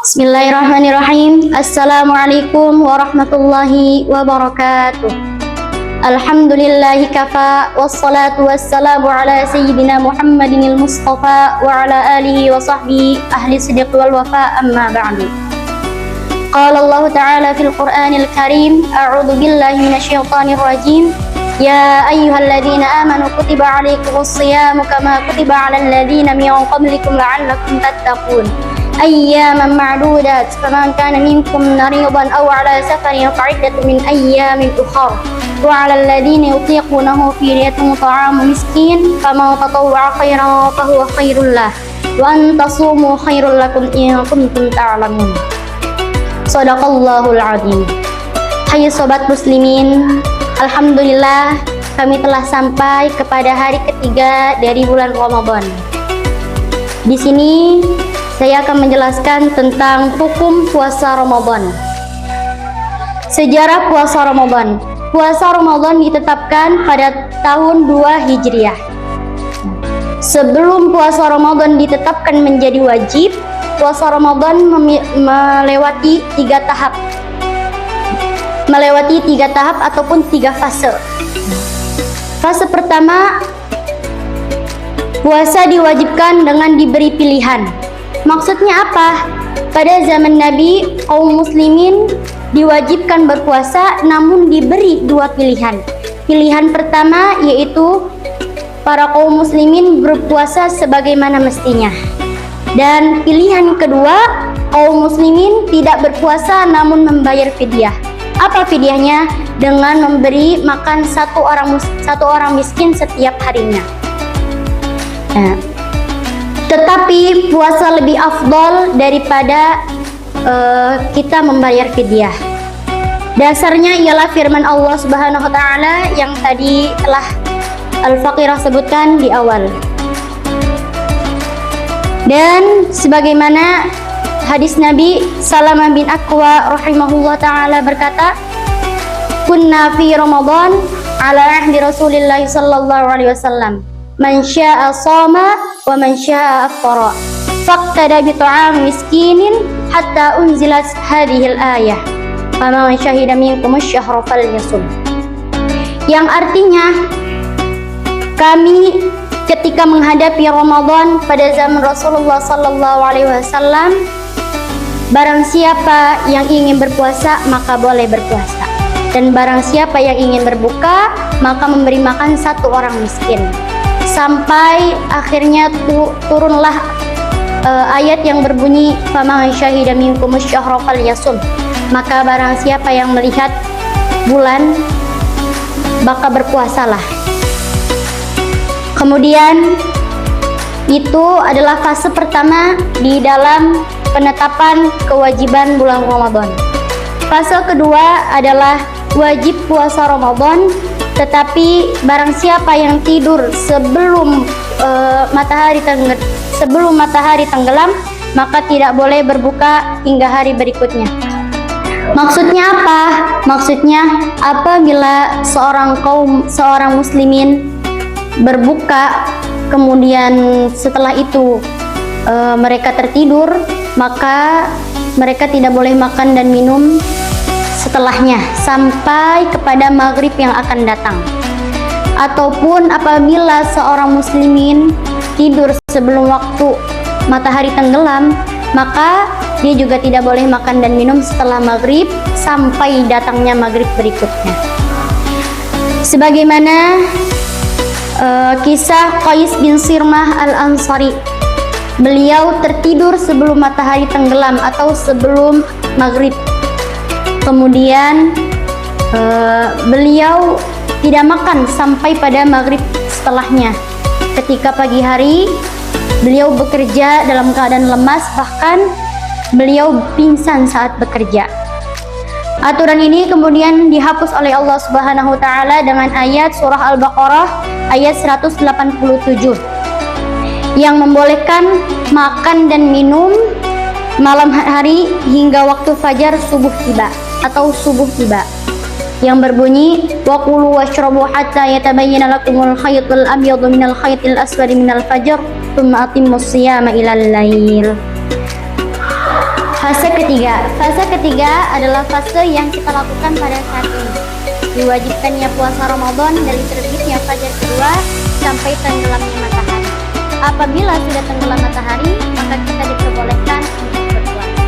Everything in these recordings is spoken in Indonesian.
Bismillahirrahmanirrahim. Assalamualaikum warahmatullahi wabarakatuh. Alhamdulillahi kafa, wassalatu wassalamu ala sayyidina Muhammadinil Mustafa wa ala alihi wa sahbihi ahli siddiq wal wafa, amma ba'du. Qala Allah ta'ala fil Qur'anil Karim, a'udzu billahi minasyaitonir rajim. Ya ayyuhalladzina amanu kutiba alaikumus shiyamu kama kutiba alal ladzina min qablikum la'allakum tattaqun. أياما معدودات فمن كان منكم مريضا أو على سفر فعدة من أيام أخر وعلى الذين يطيقونه فدية طعام مسكين فمن تطوع خيرا فهو خير له وأن تصوموا خير لكم إن كنتم تعلمون. Shadaqallahul Azim. Hai sobat muslimin, alhamdulillah kami telah sampai kepada hari ketiga dari bulan Ramadan. Di sini saya akan menjelaskan tentang hukum puasa Ramadan. Sejarah puasa Ramadan. Puasa Ramadan ditetapkan pada tahun 2 Hijriah. Sebelum puasa Ramadan ditetapkan menjadi wajib, puasa Ramadan melewati 3 tahap. Melewati 3 tahap ataupun 3 fase. Fase pertama, puasa diwajibkan dengan diberi pilihan. Maksudnya apa? Pada zaman Nabi, kaum muslimin diwajibkan berpuasa namun diberi 2 pilihan. Pilihan pertama yaitu para kaum muslimin berpuasa sebagaimana mestinya. Dan pilihan kedua, kaum muslimin tidak berpuasa namun membayar fidyah. Apa fidyahnya? Dengan memberi makan satu orang miskin setiap harinya. Tetapi puasa lebih afdol daripada kita membayar fidyah. Dasarnya ialah firman Allah Subhanahu wa taala yang tadi telah Al-Faqirah sebutkan di awal. Dan sebagaimana hadis Nabi Salamah bin Aqwa rahimahullah taala berkata, "Kunna fi Ramadan ala ahdi Rasulillah sallallahu alaihi wasallam. Man syaa shoma wa man syaa aftara. Faqtada bi ta'am miskinin hatta unzilat hadhil ayah. Faman syahida minkum asy-syahra falyasum." Yang artinya, kami ketika menghadapi Ramadan pada zaman Rasulullah sallallahu alaihi wasallam, barang siapa yang ingin berpuasa maka boleh berpuasa, dan barang siapa yang ingin berbuka maka memberi makan satu orang miskin. Sampai akhirnya turunlah ayat yang berbunyi, faman syahida minkum asy-syahra falyasum. Maka barang siapa yang melihat bulan maka berpuasalah. Kemudian itu adalah fase pertama di dalam penetapan kewajiban bulan Ramadan. Fase kedua adalah wajib puasa Ramadan, tetapi barang siapa yang tidur sebelum matahari tenggelam maka tidak boleh berbuka hingga hari berikutnya. Maksudnya apa? Maksudnya apabila seorang muslimin berbuka kemudian setelah itu mereka tertidur, maka mereka tidak boleh makan dan minum setelahnya sampai kepada maghrib yang akan datang. Ataupun apabila seorang muslimin tidur sebelum waktu matahari tenggelam, maka dia juga tidak boleh makan dan minum setelah maghrib sampai datangnya maghrib berikutnya. Sebagaimana kisah Qais bin Sirmah al-Ansari, beliau tertidur sebelum matahari tenggelam atau sebelum maghrib. Kemudian beliau tidak makan sampai pada maghrib setelahnya. Ketika pagi hari beliau bekerja dalam keadaan lemas, bahkan beliau pingsan saat bekerja. Aturan ini kemudian dihapus oleh Allah Subhanahu wa taala dengan ayat surah Al-Baqarah ayat 187 yang membolehkan makan dan minum malam hari hingga waktu fajar subuh tiba atau subuh tiba, yang berbunyi wa kulu washrabu hatta yatabayyana lakumul khaytul abyadu minal khaytil aswadi minal fajr tsumma atimmus shiyama ilal lail. Fase ketiga adalah fase yang kita lakukan pada saat ini. Diwajibkannya puasa Ramadan dari terbitnya fajar kedua sampai tenggelamnya matahari. Apabila sudah tenggelam matahari, maka kita diperbolehkan untuk berpuasa.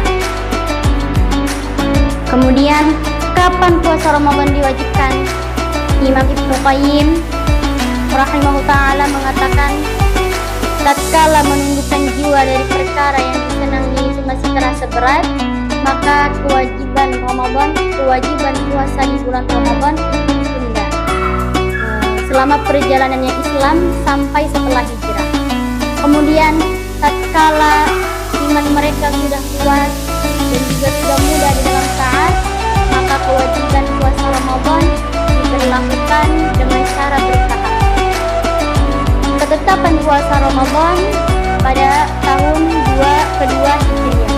Kemudian, kapan puasa Ramadan diwajibkan? Imam Ibnu Qayyim rahimahullah ta'ala mengatakan, tatkala menundukkan jiwa dari perkara yang disenangi itu masih terasa berat, maka kewajiban puasa di bulan Ramadan itu ditunda selama perjalanannya Islam sampai setelah hijrah. Kemudian tatkala iman mereka sudah kuat dan juga sudah mudah di dalam taat, maka kewajiban puasa Ramadan diberlakukan dengan cara bertahap. Ketetapan puasa Ramadan pada tahun kedua Hijriah.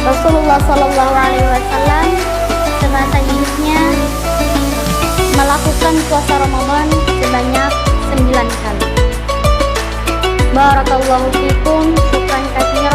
Rasulullah Shallallahu Alaihi Wasallam semasa hidupnya melakukan puasa Ramadan sebanyak 9 kali. Barakallahu fikum, syukran katsiran.